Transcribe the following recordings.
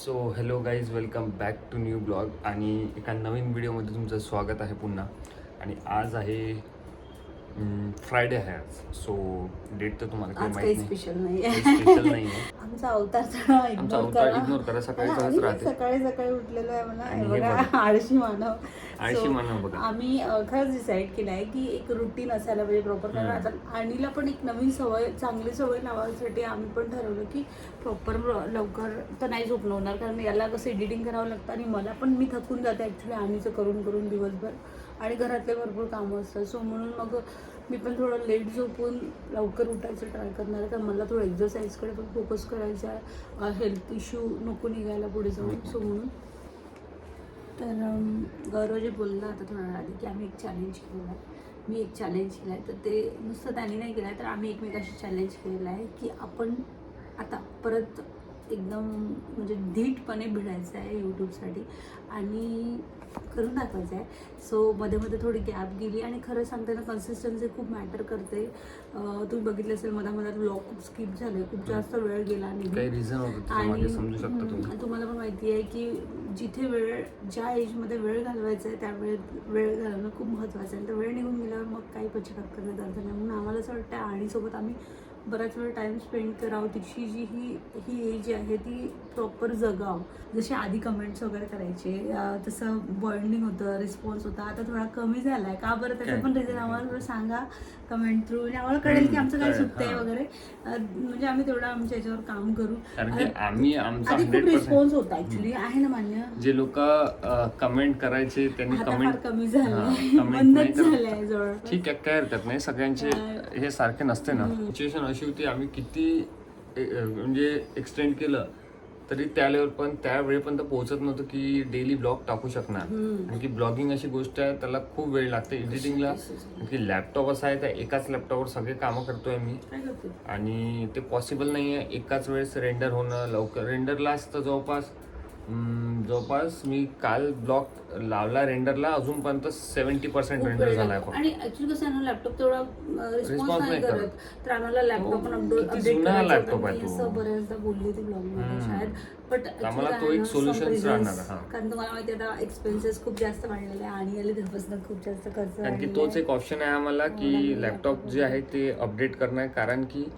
So hello guys, welcome back to new blog आणि एका नवीन व्हिडिओमध्ये तुमचं स्वागत आहे पुन्हा. आणि आज आहे फ्रायडे आहे आज. सो डेट तर तुम्हाला काही माहिती नाही, स्पेशल नाही स्पेशल नाही आहे. आमचा अवतार इग्नोर करा. सकाळी तसंच राहते. सकाळी उठलेलो आहे मला आणि हे बघा आळशी मानव. आळशी मानव बघा. आम्ही खरंच डिसाईड केलं आहे की एक रुटीन असायला पाहिजे प्रॉपर. कारण आता आणीला पण एक नवीन सवय, चांगली सवय लावण्यासाठी आम्ही पण ठरवलं की प्रॉपर लवकर तर नाही झोपणार, कारण याला कसं एडिटिंग करावं लागतं आणि मला पण मी थकून जाते ॲक्च्युली आणीचं करून करून दिवसभर, आणि घरातले भरपूर कामं असतात. सो म्हणून मग मी पण थोडं लेट झोपून लवकर उठायचं ट्राय करणार आहे, कारण मला थोडं एक्झरसाईजकडे पण फोकस करायचा आहे, हेल्थ इश्यू नको निघायला पुढे जाऊन. सो म्हणून तर गौरवजी बोलला आता थोडा आधी की आम्ही एक चॅलेंज केलेलं आहे. मी एक चॅलेंज केलं आहे, तर ते नुसतं त्यांनी नाही केलं आहे, तर आम्ही एकमेकाशी चॅलेंज केलेलं आहे की आपण आता परत एकदम म्हणजे धीटपणे भिडायचं आहे यूट्यूबसाठी आणि करून दाखवायचं आहे. सो मध्ये मध्ये थोडी गॅप गेली, आणि खरं सांगते ना, कन्सिस्टन्सी खूप मॅटर करते. तुम्ही बघितलं असेल मध्ये ब्लॉग खूप स्किप झाले, खूप जास्त वेळ गेला काही रिझन होतं, आणि समजू शकता तुम्ही. तुम्हाला पण माहिती आहे की जिथे वेळ, ज्या एजमध्ये वेळ घालवायचा आहे त्या वेळ घालवणं खूप महत्त्वाचं आहे. तर वेळ निघून गेल्यावर मग काही पश्चाताप करण्यात अर्थ नाही. म्हणून आम्हाला असं वाटतं आणीसोबत आम्ही बराच वेळ टाईम स्पेंड करावं, तिची जी ही एज आहे ती प्रॉपर जगावं. जसे आधी कमेंट्स वगैरे करायचे तसं बॉन्डिंग होतं, रिस्पॉन्स होता, आता थोडा कमी झाला आहे. का बरं? त्याचं पण रिझन आम्हाला थोडं सांगा कमेंट थ्रू, म्हणजे आम्हाला कळेल की आमचं काय चुकतंय वगैरे. म्हणजे आम्ही तेवढं आमच्या याच्यावर काम करू. आम्ही आमचा आधी खूप रिस्पॉन्स होता ऍक्च्युली, आहे ना मान्य. जे लोक कमेंट करायचे त्यांनी कमेंट कमी झालं, बंदच झालंय जवळ. ठीक आहे, काय हरकत नाही. सगळ्यांचे हे सारखे नसते ना. सिच्युएशन अशी होती, आम्ही किती म्हणजे एक्सटेंड केलं तरी त्या लेवल पण त्या वेळेपर्यंत पोहोचत नव्हतं की डेली ब्लॉग टाकू शकणार. कारण की ब्लॉगिंग अशी गोष्ट आहे, त्याला खूप वेळ लागते एडिटिंगला. की लॅपटॉप असा आहे, त्या एकाच लॅपटॉपवर सगळे कामं करतोय मी, आणि ते पॉसिबल नाही आहे एकाच वेळेस रेंडर होणं. लवकर रेंडरला असतं जवळपास मी काल ब्लॉग लावला रेंडरला, अजूनपर्यंत 70% रेंडर झाला आहे. आणि ऍक्च्युली कसं आहे ना, लॅपटॉप तेवढा रिस्पॉन्स नाही करत, तर आम्हाला लॅपटॉप पण अपडेट लॅपटॉप आहे असं बऱ्याचदा बोलली ती ब्लॉगमध्ये शायद. बट आम्हाला तो एक सोल्युशन राहणार. कारण तुम्हाला माहिती आता एक्सपेन्सेस खूप जास्त वाढलेले आहे आणि याला दिवसभर खूप जास्त खर्च, कारण की तोच एक ऑप्शन आहे आम्हाला की लॅपटॉप जे आहे ते अपडेट करणं आहे. कारण की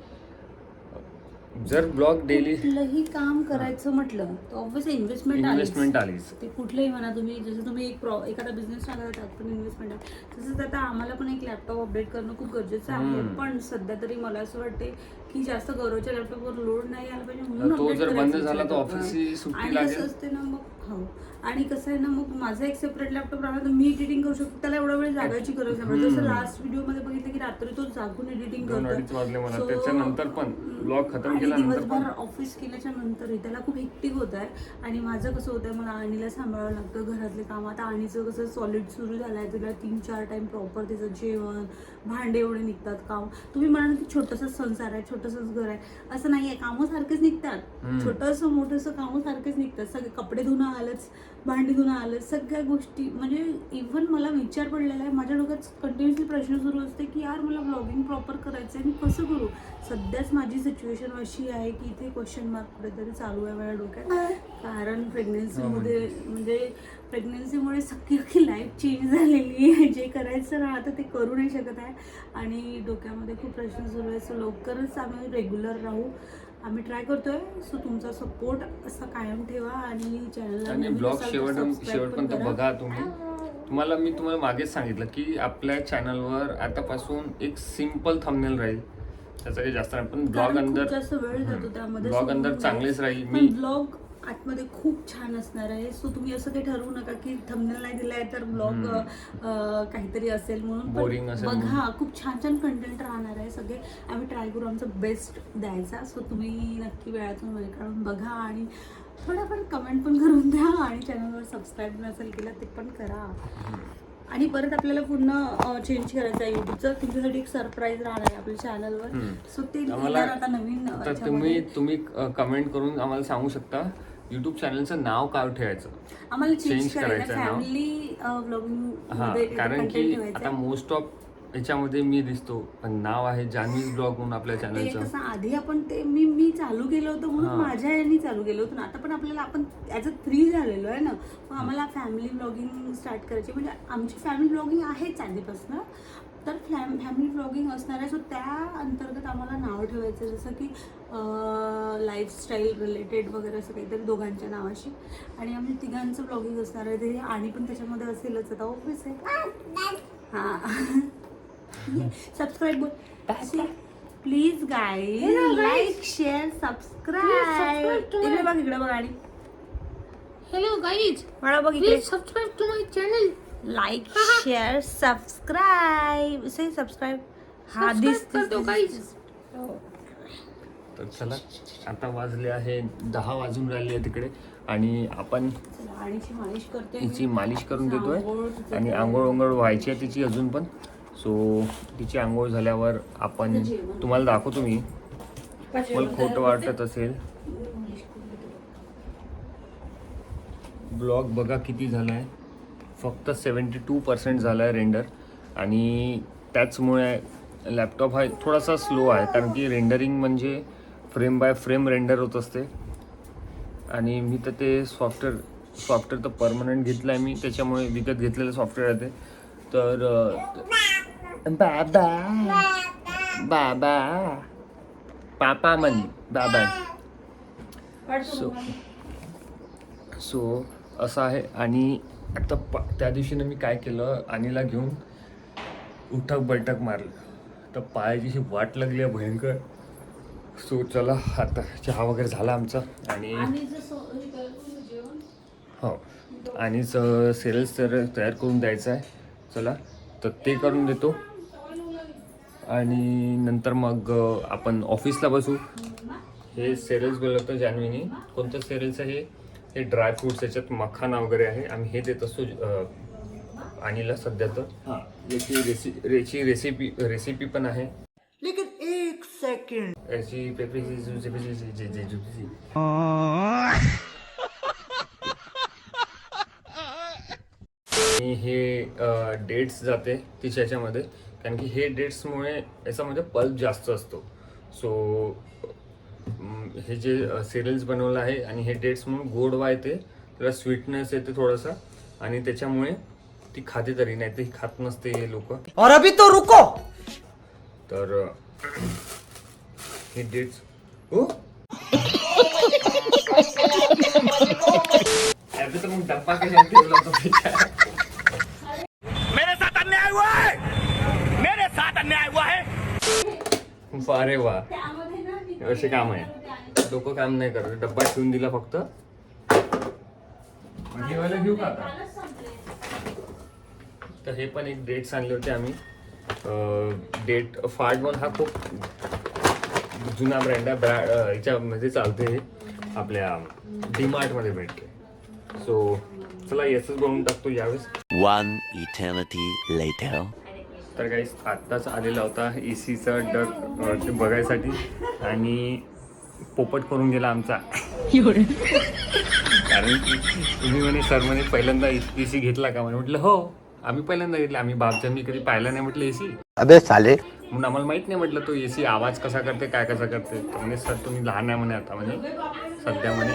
जर ब्लॉग डेली कुठलंही काम करायचं म्हटलं तर ऑब्व्हियसली इन्व्हेस्टमेंट आलीच. ते कुठलंही म्हणा तुम्ही, जसं तुम्ही एखादा बिझनेस टाकला त्यात पण इन्व्हेस्टमेंट आहे, तसंच आता आम्हाला पण एक लॅपटॉप अपडेट करणं खूप गरजेचं आहे. पण सध्या तरी मला असं वाटते की जास्त गौरवच्या लॅपटॉपवर लोड नाही आला पाहिजे, म्हणून तो जर बंद झाला तर ऑफिसची सुट्टी लागेल. कसं असते ना मग, हो, आणि कसं आहे ना, मग माझा एक सेपरेट लॅपटॉप राहणार, तर मी एडिटिंग करू शकतो, त्याला एवढा वेळ जागायची गरज नाही. जसं लास्ट व्हिडिओमध्ये बघितलं की रात्री तो जागून एडिटिंग करतो, त्याच्यानंतर पण ब्लॉग खतम केल्यानंतर पण ऑफिस केल्याच्या नंतरही त्याला खूप हेक्टिक होत आहे. आणि माझं कसं होतं आहे, मला आणीला सांभाळावं लागतं, घरातले काम. आता आणीचं कसं सॉलिड सुरू झालं आहे, तिला 3-4 टाईम प्रॉपर तिचं जेवण, भांडे एवढे निघतात. काम तुम्ही म्हणाल की छोटंसंच संसार आहे, छोटंसंच घर आहे, असं नाही आहे. कामं सारखेच निघतात, छोटंसं मोठंसं कामं सारखेच निघतात. सगळे कपडे धुणं आलंच, भांडी धुणं आलंच, सगळ्या गोष्टी. म्हणजे इव्हन मला विचार पडलेला आहे, माझ्या डोक्यात कंटिन्युअसली प्रश्न सुरू असते की यार मला ब्लॉगिंग प्रॉपर करायचं आहे, मी कसं करू. सध्याच माझी सिच्युएशन अशी आहे की इथे क्वेश्चन मार्क कुठेतरी चालू आहे माझ्या डोक्यात. कारण प्रेग्नेन्सीमध्ये म्हणजे प्रेग्नेन्सीमुळे सगळी लाईफ चेंज झालेली आहे. जे करायचं राहतं ते करू नाही शकत आहे, आणि डोक्यामध्ये खूप प्रश्न सुरू आहे. सो लवकरच आम्ही रेग्युलर राहू, आम्ही ट्राय करतोय. सो तुमचा सपोर्ट असा कायम ठेवा आणि चॅनलला ब्लॉग शेवटपर्यंत बघा. मी तुम्हाला मागेच सांगितलं की आपल्या चॅनलवर आतापासून एक सिम्पल थंबनेल राहील, त्याचा काही जास्त नाही. पण ब्लॉग अंदर जास्त वेळ जातो त्यामध्ये, ब्लॉग अंदर चांगलेच राहील. मी ब्लॉग आतमध्ये खूप छान असणार आहे. सो तुम्ही असं काही ठरवू नका की थंबनेल नाही दिलाय तर ब्लॉग काहीतरी असेल म्हणून. बोरिंग असेल बघा, खूप छान छान कंटेंट राहणार आहे. सगळे आम्ही ट्राय करू आमचा बेस्ट द्यायचा. सो तुम्ही नक्की वेळातून वेळ काढून बघा आणि थोडंफार कमेंट पण करून द्या, आणि चॅनलवर सबस्क्राईब नसेल केलं ते पण करा. आणि परत आपल्याला पुन्हा चेंज करायचं आहे युट्यूबचं. तुमच्यासाठी एक सरप्राईज राहणार आहे आपल्या चॅनलवर. सो ते आता नवीन तुम्ही कमेंट करून आम्हाला सांगू शकता युट्यूब चॅनलचं नाव काय ठेवायचं. आम्हाला चेंज करायचं फॅमिली व्लॉगिंग. कारण की आता मोस्ट ऑफ याच्यामध्ये मी दिसतो, पण नाव आहे जान्हवी ब्लॉग म्हणून आपल्या ते चॅनलचं. कसं आधी आपण ते मी चालू केलं होतं म्हणून हां. माझ्या याने चालू केलं होतं ना. आता पण आपल्याला आपण ॲज फ्री झालेलो आहे ना, मग आम्हाला फॅमिली ब्लॉगिंग स्टार्ट करायची. म्हणजे आमची फॅमिली ब्लॉगिंग आहेच आधीपासून, तर फॅमिली ब्लॉगिंग असणार आहे. सो त्या अंतर्गत आम्हाला नाव ठेवायचं, जसं की लाईफस्टाईल रिलेटेड वगैरे असं काहीतरी दोघांच्या नावाशी. आणि आम्ही तिघांचं ब्लॉगिंग असणार आहे ते, आणि पण त्याच्यामध्ये असेलच आता ऑफिस आहे. हां सबस्क्राईब बोल please guys, like share subscribe. इकडे बघ, इकडे बघ. आणि Hello guys, मला बघ इकडे. please subscribe to my channel. Like share subscribe. Say subscribe. हा Subscribe कर दो guys. तर चला, आता वाजले आहे 10 वाजून राहिले आहे तिकडे, आणि आपण आणीची मालिश करते. तिची मालिश करून देतोय. आंघोळ तिचं आणि आंघोळ व्हायची आहे तिची अजून पण. सो तिची आंघोळ झाल्यावर आपण तुम्हाला दाखवतो. मी मला खोटं वाटत असेल, ब्लॉग बघा किती झाला आहे. फक्त 72% झाला आहे रेंडर, आणि त्याचमुळे लॅपटॉप हा थोडासा स्लो आहे, कारण की रेंडरिंग म्हणजे फ्रेम बाय फ्रेम रेंडर होत असते. आणि मी तर ते सॉफ्टवेअर तर परमनंट घेतलं आहे मी, त्याच्यामुळे विकत घेतलेलं सॉफ्टवेअर आहे ते. तर बाबा पापा म्हण बाबा. सो असं आहे. आणि आता त्या दिवशीनं मी काय केलं, अनिला घेऊन उठक बैठक मारलं, तर पायाची वाट लागली आहे भयंकर. सो चला, आता चहा वगैरे झाला आमचा, आणि हो, आणि सेल्स तयार करून द्यायचं आहे. चला, तर ते करून देतो, आणि नंतर मग आपण ऑफिसला बसू. हे सेरेल्स बोलवतं जान्हवीने. कोणतं सेरेल्स आहे हे ड्रायफ्रूट्स, याच्यात मखाना वगैरे आहे. आम्ही हे देत असतो अनिला सध्या. तर हां, याची रेसिपी पण आहे. लेकिन एक सेकंड, याची आणि हे डेट्स जाते तिच्या ह्याच्यामध्ये, कारण की हे डेट्समुळे याच्यामध्ये पल्प जास्त असतो. सो हे जे सिरियल्स बनवलं आहे, आणि हे डेट्समुळे गोडवा येते, त्याला स्वीटनेस येते थोडासा, आणि त्याच्यामुळे ती खाते तरी, नाही ते खात नसते हे लोक. और अभी तो रुको. तर हे डेट्स हो तर मग डब्बा कशाला ठेवला होता त्याच्यात? मेरे साथ अन्याय हुआ है, मेरे साथ अन्याय हुआ है. अरे वा, असे काम आहे. लोक काम नाही करत, डब्बा ठेवून दिला फक्त. जेवायला घेऊ का आता? तर हे पण एक डेट्स आणले होते आम्ही. डेट फार्डवन हा खूप जुना ब्रँड आहे. याच्यामध्ये चालते, हे आपल्या डीमार्टमध्ये भेटते. सो चला, याच बनवून टाकतो यावेळेस. One eternity later. तर काही आत्ताच आलेला होता एसीचा डग ते बघायसाठी, आणि पोपट करून गेला आमचा. कारण की तुम्ही म्हणे सर म्हणे पहिल्यांदा एसी घेतला का? म्हटलं हो, आम्ही पहिल्यांदा घेतला. आम्ही बापजांनी कधी पाहिला नाही म्हटलं एसी. अबे साले. म्हणून आम्हाला माहित नाही म्हटलं तो एसी आवाज कसा करते, काय कसा करते. तर म्हणे सर तुम्ही लहान आहे म्हणे आता, म्हणे सध्या म्हणे.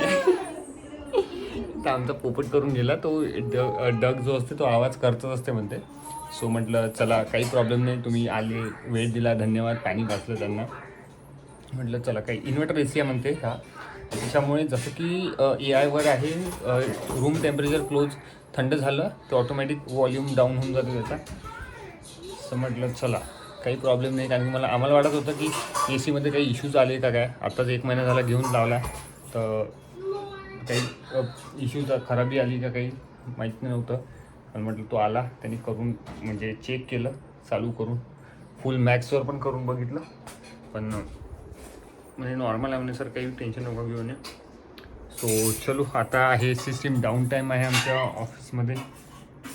तर आमचा पोपट करून गेला. तो डग जो असते तो आवाज करतच असते म्हणते. सो म्हटलं चला, काही प्रॉब्लेम नाही, तुम्ही आले, वेळ दिला, धन्यवाद. पाणी घातलं त्यांना. म्हटलं चला, काही इन्व्हर्टर एसी आहे म्हणते हा. त्याच्यामुळे जसं की AI आहे, रूम टेम्परेचर क्लोज थंड झालं तर ऑटोमॅटिक वॉल्यूम डाऊन होऊन जातो त्याचा. असं म्हटलं चला, काही प्रॉब्लेम नाही. कारण की आम्हाला वाटत होतं की ए सीमध्ये काही इश्यूज आले का काय. आत्ताच 1 महिना झाला घेऊन लावला, तर काही इश्यूज खराबी आली का काही माहीत नव्हतं. पण म्हटलं तो आला, त्यांनी करून म्हणजे चेक केलं, चालू करून फुल मॅक्सवर पण करून बघितलं. पण म्हणजे नॉर्मल आहे म्हणे सर, काही टेन्शन नको घेऊन ये. सो चलो, आता हे सिस्टीम डाऊन टाईम आहे आमच्या ऑफिसमध्ये.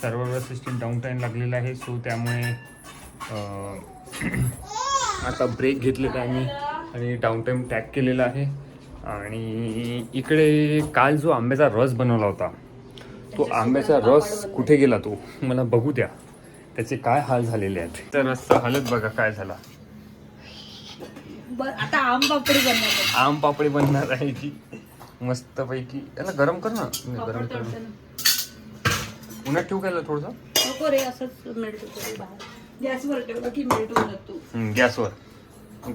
सर्ववर सिस्टीम डाऊन टाईम लागलेला आहे. सो त्यामुळे आता ब्रेक घेतलेला आहे आम्ही, आणि डाऊन टाईम टॅग केलेला आहे. आणि इकडे काल जो आंब्याचा रस बनवला होता, तो आंब्याचा रस कुठे गेला तो मला बघू द्या. त्याचे काय हाल झालेले आहेत. तर रस्ता हालत बघा काय झाला. बरं आता आम पापडी बनवतो. आम पापडी बनणार आहे की मस्त पैकी. याला गरम कर ना. गरम कर. उन्हात ठेवू काय थोडंसं. नको रे असंच मेल्ट होतं बाहेर. गॅसवर ठेवलं की मेल्ट होऊन जातो. गॅसवर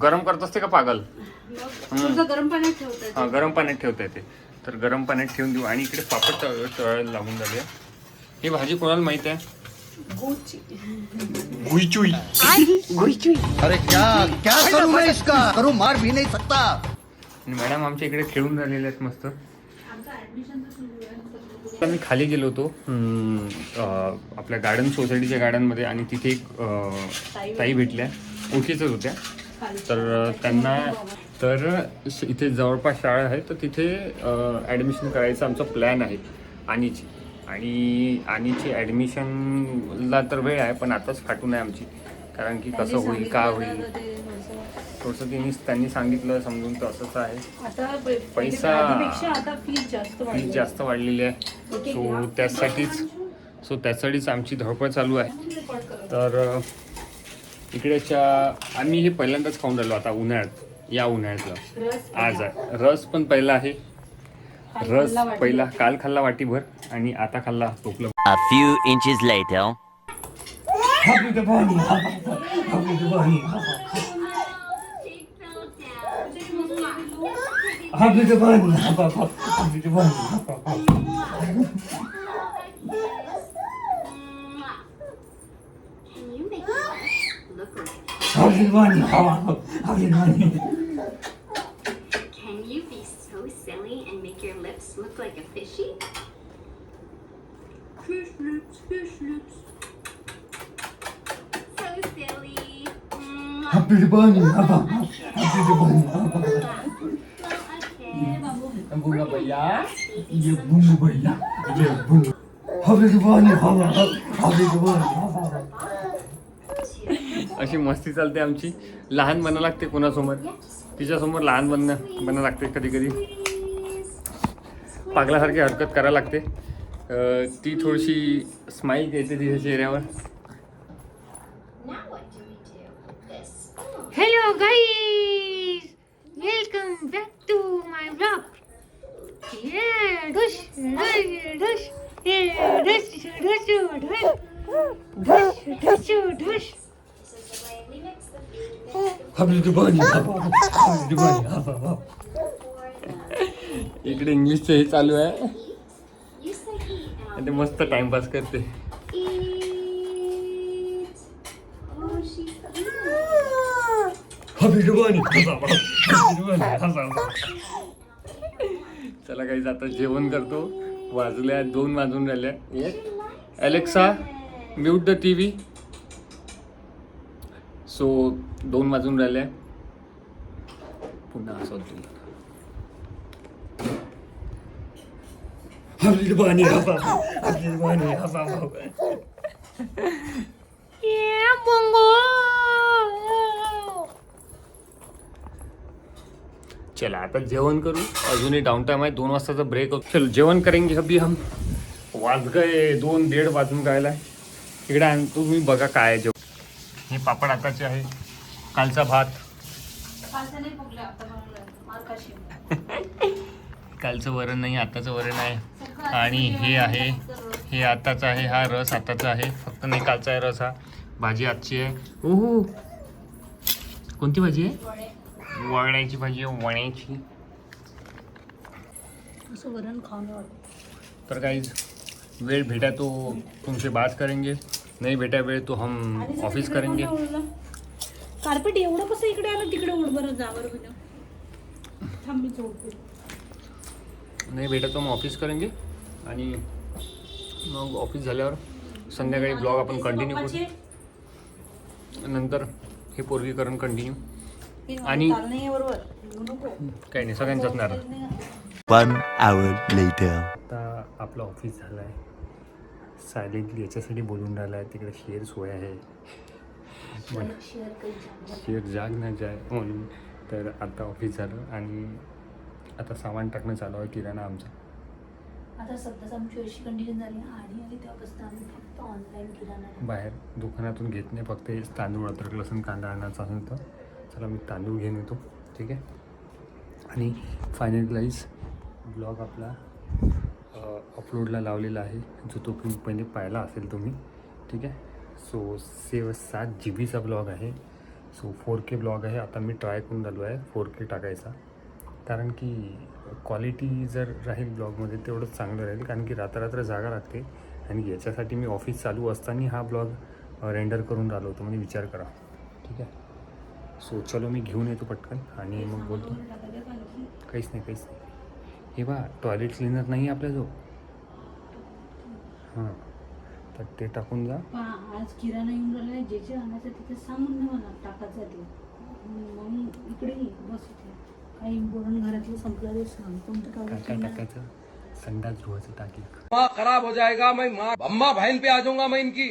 गरम करत असते का पागल. थोडंसं गरम पाण्यात ठेवतात. हा गरम पाण्यात ठेवता येते. तर गरम पाण्यात ठेवून देऊ. आणि इकडे पापड तळायला लागून झाले. ही भाजी कोणाला माहित आहे. गुईचुई. अरे क्या क्या करूं मैं इसका करूं मार भी नहीं सकता. मॅडम आमच्या इकडे खेळून राहिलेले आहेत मस्त. आता मी खाली गेलो होतो आपल्या गार्डन सोसायटीच्या गार्डनमध्ये आणि तिथे एक ताई भेटल्या ओळखीच्याच होत्या. तर त्यांना तर इथे जवळपास शाळा आहे तर तिथे ॲडमिशन करायचा आमचा प्लॅन आहे. आणीची ॲडमिशनला तर वेळ आहे पण आताच फाटून आहे आमची. कारण की कसं होईल का होईल थोडंसं त्यांनी सांगितलं समजून तर असंच आहे. पैसा आता फीज जास्त वाढलेली आहे. सो त्यासाठीच आमची धडपड चालू आहे. तर इकडेच्या आम्ही हे पहिल्यांदाच खाऊन राहिलो आता उन्हाळ्यात. या उन्हाळ्यातलं आज आहे. रस पण पहिला आहे. रस पहिला काल खाल्ला वाटीभर आणि आता खाल्ला टोपलं. A few inches later. Can you be so silly and make your lips look like a fishy? Fish lips, fish lips. So silly. Happy bunny. Okay. Bunga bhaiya. Ye bunga bhaiya. Ye bunga. Happy bunny. अशी मस्ती चालते आमची. लहान बनणं लागते कोणासमोर. तिच्यासमोर लहान बनणं लागते. कधी कधी पागलासारखी हरकत करायला लागते. ती थोडीशी स्माईल येते तिच्या चेहऱ्यावर. Now what do we do with this? Hello guys, welcome back to my vlog. Yeah, dush, dush, dush, yeah, dush, dush, dush, dush, dush, dush. This is the way we mix the food. Happy bunny. इकडे इंग्लिशचं हे चालू आहे You say eat आणि ते मस्त timepass करते. Eat. Oh, she's Happy bunny. चला काही आता जेवण करतो. वाजल्या 2 वाजून राहिल्या. Alexa mute the TV. So 2 वाजून राहिल्या. पुन्हा असं होतं. Happy bunny. Yeah, bongo. चला आता जेवण करू. अजूनही डाऊन टाइम आहे. 2 वाजताचा ब्रेक होतो. चल जेवण करेंगे अभी हम. वाज गए 2-1:30 वाजून राहिला. इकडे तुम्ही बघा काय आहे जेवण. हे पापड आताचे आहे. कालचा भात. कालचं वरण नाही आताचं वरण आहे. आणि हे आहे हे आताचं आहे. हा रस आताचा आहे. फक्त नाही कालचा आहे रस. हा भाजी आजची आहे. ओहो कोणती भाजी आहे. वळण्याची भाजी आहे. वळण्याची. असं वरण खाऊन वाटतं. तर काही वेळ भेटा तो तुमसे बात करेंगे. नहीं बेटा वेळ तो हम ऑफिस करेंगे. कार्पेट एवढं कसं इकडे आलं तिकडे उड बरं जा बरं बिना. थांब मी जोडते. नाही भेटा तो हम ऑफिस करेंगे आणि मग ऑफिस झाल्यावर संध्याकाळी ब्लॉग आपण कंटिन्यू करू. नंतर हे पोरगीकरण कंटिन्यू. आणि काही नाही सगळ्यांचाच नारा. 1 hour later. आता आपलं ऑफिस झालं आहे. सायलेंटली याच्यासाठी बोलून राहिला आहे. तिकडे शेअर सोय आहे. शेअर जाग ना जाय म्हणून. तर आता ऑफिस झालं आणि आता सामान टाकणं चालू आहे. किराणा आमचा आता सध्याच आमची अशी कंडिशन झाली आणि तेव्हापासून आम्ही फक्त ऑनलाईन किराणा बाहेर दुकानातून घेत नाही, फक्त हे तांदूळ, अद्रक, लसूण, कांदा आणायचा असेल तर चला मी तांदूळ घेऊन येतो. ठीक आहे. आणि फायनलाइज ब्लॉग आपला अपलोडला लावलेला आहे, जो तो पहिले पाहिला असेल तुम्ही. ठीक आहे. सो 7 GB ब्लॉग आहे. सो 4K ब्लॉग आहे. आता मी ट्राय करून राहिलो आहे 4K टाकायचा, कारण की क्वालिटी जर राहील ब्लॉगमध्ये तेवढंच चांगलं राहील, कारण की रात्र जागा लागते. आणि याच्यासाठी मी ऑफिस चालू असताना हा ब्लॉग रेंडर करून राहिलो होतो, म्हणजे विचार करा. ठीक आहे. सो चलो मी घेऊन येतो पटकन आणि मग बोलतो. काहीच नाही. हे बा टॉयलेट क्लिनर नाही आपल्याजवळ. हां, तर ते टाकून जा. आज किराणा येऊन राहिला, जे जे आणायचं तिथे सांगून दे मला टाकायचं. मग इकडे बस इथे काही इम्पॉर्टंट घरातलं संपलं ते सांग. कोणतं काय टाकायचं? संडास धुवायचं टाकी. खराब हो जाएगा, मैं अम्मा बहन पे आ जाऊंगा मैं इनकी.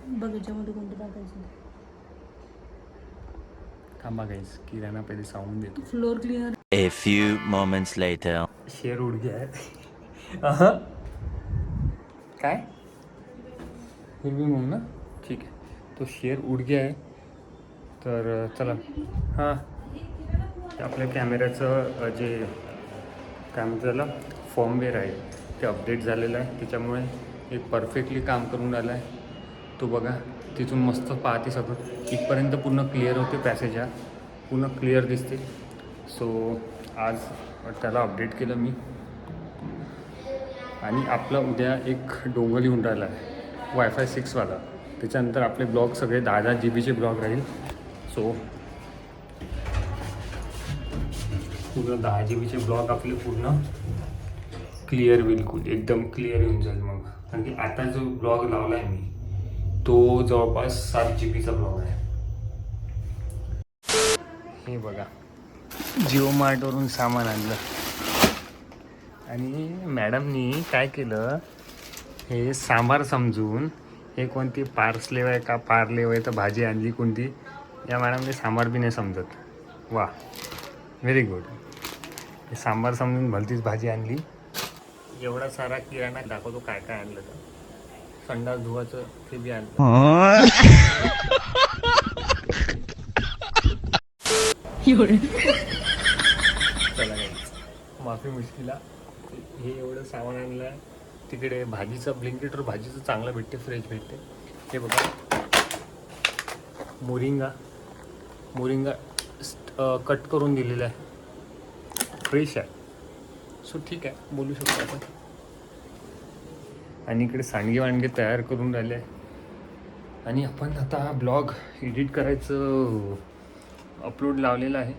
बघ याच्यामध्ये कोणतं टाकायचं. थांबा गाईस, किराणा पहिले सांगून देतो. Floor cleaner. A few moments later. शेर उड गया है. काय हिरवी मूग ना. ठीक आहे. तो शेर उड गया आहे. तर चला. हां, आपल्या कॅमेऱ्याचं जे काय म्हणतात त्याला फॉर्मवेअर आहे ते अपडेट झालेलं आहे, त्याच्यामुळे हे परफेक्टली काम करून राहिलं आहे. तो बघा तिथून मस्त पाहते सगळं, इथपर्यंत पूर्ण क्लिअर होते. पॅसेज हा पूर्ण क्लिअर दिसते. सो आज त्याला अपडेट केलं मी. आणि आपला उद्या एक डोंगल येऊन राहिला आहे वायफाय 6वाला. त्याच्यानंतर आपले ब्लॉग सगळे 10 GB ब्लॉग राहील. सो पूर्ण 10 GB ब्लॉग आपले पूर्ण क्लिअर, बिलकुल एकदम क्लिअर येऊन जाईल. मग कारण की आता जो ब्लॉग लावला आहे मी तो जवळपास 7 GB ब्लॉग आहे. हे बघा, जिओ मार्टवरून सामान आणलं आणि मॅडमनी काय केलं, हे सांबार समजून हे कोणती पार्सले आहे का पार्ले आहे तर भाजी आणली कोणती. या मॅडमने सांबार बी नाही समजत. वा, व्हेरी गुड. हे सांबार समजून भलतीच भाजी आणली. एवढा सारा किराणा दाखवतो काय काय आणलं तर. संडास धुवाचं ते बी आणलं. चला नाही, माफी मुश्किला. हे एवढं सामान आणलं. तिकडे भाजीचं ब्लिंकिटवर भाजीचं चांगलं भेटते, फ्रेश भेटते. हे बघा, मोरिंगा कट करून दिलेलं आहे, फ्रेश आहे. सो ठीक आहे, बोलू शकतो आपण. आणि इकडे सांडगे तयार करून राहिले आहे. आणि आपण आता ब्लॉग एडिट करायचं अपलोड लावलेलं आहे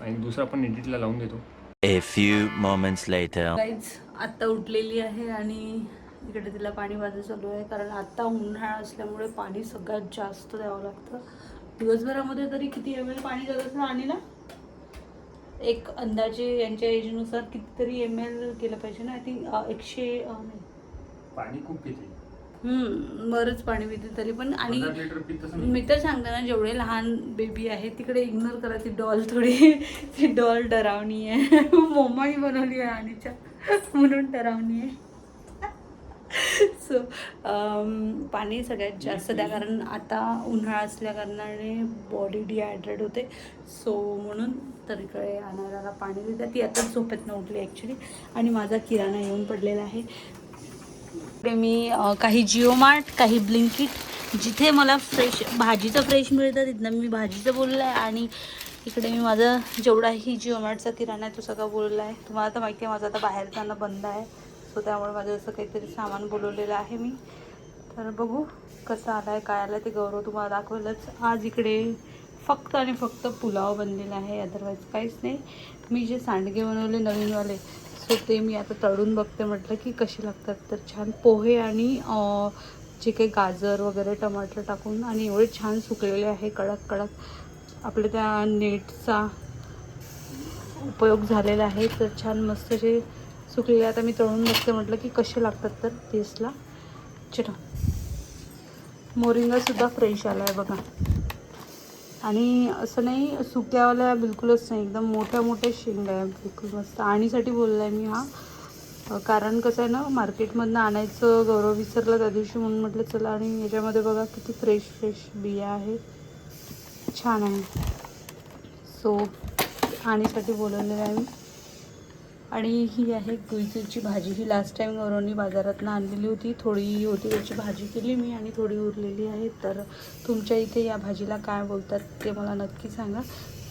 आणि दुसरा पण एडिटला लावून देतो. A few moments later. Guys आत्ता उठलेली आहे आणि इकडे तिला पाणी वाजत चालू आहे, कारण आत्ता उन्हाळा असल्यामुळे पाणी सगळ्यात जास्त द्यावं लागतं. दिवसभरामध्ये तरी किती ml पाणी जातं आणीला? एक अंदाजे यांच्या एजनुसार कितीतरी ml केलं पाहिजे ना. आय थिंक 100 नाही, पाणी खूप पिते. बरंच पाणी पिते तरी पण. आणि 15 लिटर पितं. मी तर सांगते ना, जेवढे लहान बेबी आहे तिकडे इग्नोर करा. ती डॉल थोडी, ती डॉल डरावणी आहे. मम्माही बनवली आहे आणीच्या, म्हणून डरावणी आहे. सो पाणी सगळ्यात जास्त द्या, कारण आता उन्हाळा असल्या कारणाने बॉडी डिहायड्रेट होते. सो म्हणून तर इकडे आणायला पाणी देतात. ती आताच झोपेतनं उठली ॲक्च्युली. आणि माझा किराणा येऊन पडलेला आहे. इकडे मी काही जिओ मार्ट, काही ब्लिंकिट, जिथे मला फ्रेश भाजीचं फ्रेश मिळतं तिथनं मी भाजीचं बोललं आहे. आणि इकडे मी माझं जेवढाही जिओ मार्टचा किराणा आहे तो सगळं बोलला आहे. तुम्हाला तर माहिती आहे माझं आता बाहेर जाणं बंद आहे. सो त्यामुळे माझं असं काहीतरी सामान बोलवलेलं आहे मी. तर बघू कसं आलं आहे, काय आलं ते गौरव तुम्हाला दाखवेलच. आज इकडे फक्त आणि फक्त पुलाव बनलेला आहे, अदरवाईज काहीच नाही. मी जे सांडगे बनवले नवीनवाले, सो ते मी आता तळून बघते, म्हटलं की कसे लागतात. तर छान पोहे आणि जे काही गाजर वगैरे टमाटर टाकून, आणि एवढे छान सुकलेले आहे कडक कडक. आपल्या त्या नेटचा उपयोग झालेला आहे, तर छान मस्त जे सुकलेले. आता मी तळून बघते, म्हटलं की कसे लागतात तर टेस्टला. चला, मोरिंगासुद्धा फ्रेश आला आहे बघा. आणि असं नाही सुक्यावाल्या बिलकुलच नाही, एकदम मोठ्या मोठ्या शेंगा आहे, बिलकुल मस्त. आणीसाठी बोलला आहे मी हा, कारण कसं आहे ना मार्केटमधनं आणायचं गौरव विसरला त्या दिवशी, म्हणून म्हटलं चला. आणि याच्यामध्ये बघा किती फ्रेश फ्रेश बिया आहे, छान आहे. सो आणीसाठी बोलवलेलं आहे मी. आणि ही आहे गुईचूरची भाजी. ही लास्ट टाईम गौरवनी बाजारातनं आणलेली होती, थोडी होती त्याची भाजी केली मी आणि थोडी उरलेली आहे. तर तुमच्या इथे या भाजीला काय बोलतात ते मला नक्की सांगा.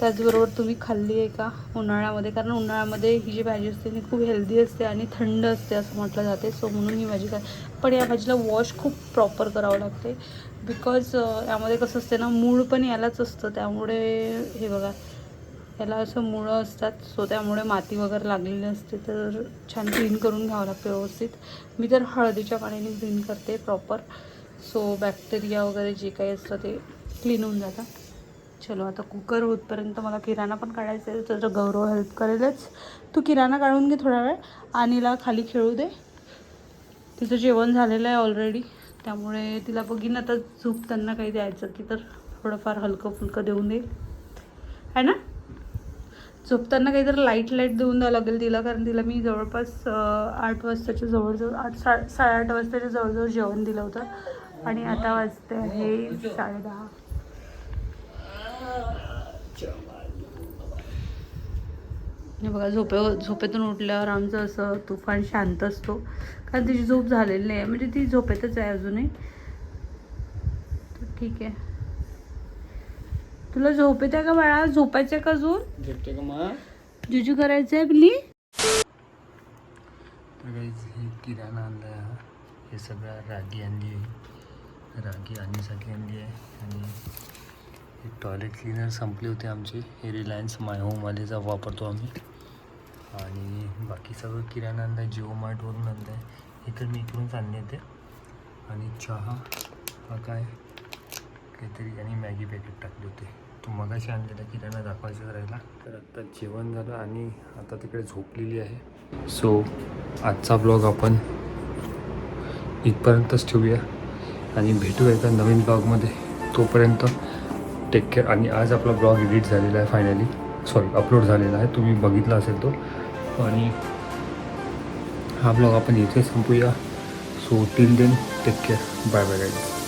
त्याचबरोबर तुम्ही खाल्ली आहे का उन्हाळ्यामध्ये, कारण उन्हाळ्यामध्ये ही जी भाजी असते ती खूप हेल्दी असते आणि थंड असते असं म्हटलं जाते. सो म्हणून ही भाजी पण या भाजीला वॉश खूप प्रॉपर करावं लागते, बिकॉज यामध्ये कसं असते ना मूळ पण यालाच असतं, त्यामुळे हे बघा याला असं मुळं असतात. सो त्यामुळे माती वगैरे लागलेली असते, तर छान क्लीन करून घ्यावं लागतं व्यवस्थित. मी तर हळदीच्या पाण्याने क्लीन करते प्रॉपर, सो बॅक्टेरिया वगैरे जे काही असतं ते क्लीन होऊन जातं. चलो आता कुकर होतपर्यंत मला किराणा पण काढायचा आहे, तर गौरव हेल्प करेलच. तू किराणा काढून घे थोडा वेळ, आणीला खाली खेळू दे. तिचं जेवण झालेलं आहे ऑलरेडी, त्यामुळे तिला बघीन आता झोपताना काही द्यायचं की तर थोडंफार हलकं फुलकं देऊन दे, आहे ना. झोपताना काहीतरी लाईट देऊन द्यावं लागेल तिला, कारण तिला मी जवळपास 8 वाजताच्या जवळजवळ 8-8:30 वाजताच्या जवळजवळ जेवण दिलं होतं आणि आता वाजते आहे 10:30. हे बघा झोपेतून उठल्यावर आमचं असं तुफान शांत असतो, कारण तिची झोप झालेली नाही आहे, म्हणजे ती झोपेतच आहे अजूनही. तर ठीक आहे. तुला झोप येते का बाळा, झोपायचं का अजून, झोपते का मा? जुजू करायचं आहे प्ली. तर गाईज हे किराणा आणला आहे, हा हे सगळं रागी आणली आहे, रागी आणण्यासाठी आणली आहे. आणि हे टॉयलेट क्लिनर संपले होते आमचे, हे रिलायन्स माय होमवालेचा वापरतो आम्ही. आणि बाकी सगळं किराणा आणला आहे, जिओ मार्टवरून आणलं आहे, हे तर मी इकडूनच आणले होते. आणि चहा हा काय काहीतरी आणि मॅगी पॅकेट टाकले होते. तो मगाशी आणलेला किराणा दाखवायचा राहिला. तर आत्ता जेवण झालं आणि आता तिकडे झोपलेली आहे. सो आजचा ब्लॉग आपण इथपर्यंतच ठेवूया आणि भेटूया एका नवीन ब्लॉगमध्ये. तोपर्यंत टेक केअर. आणि आज आपला ब्लॉग एडिट झालेला आहे फायनली, अपलोड झालेला आहे, तुम्ही बघितला असेल तो. आणि हा ब्लॉग आपण इथे संपूया. So till then take care, bye bye guys.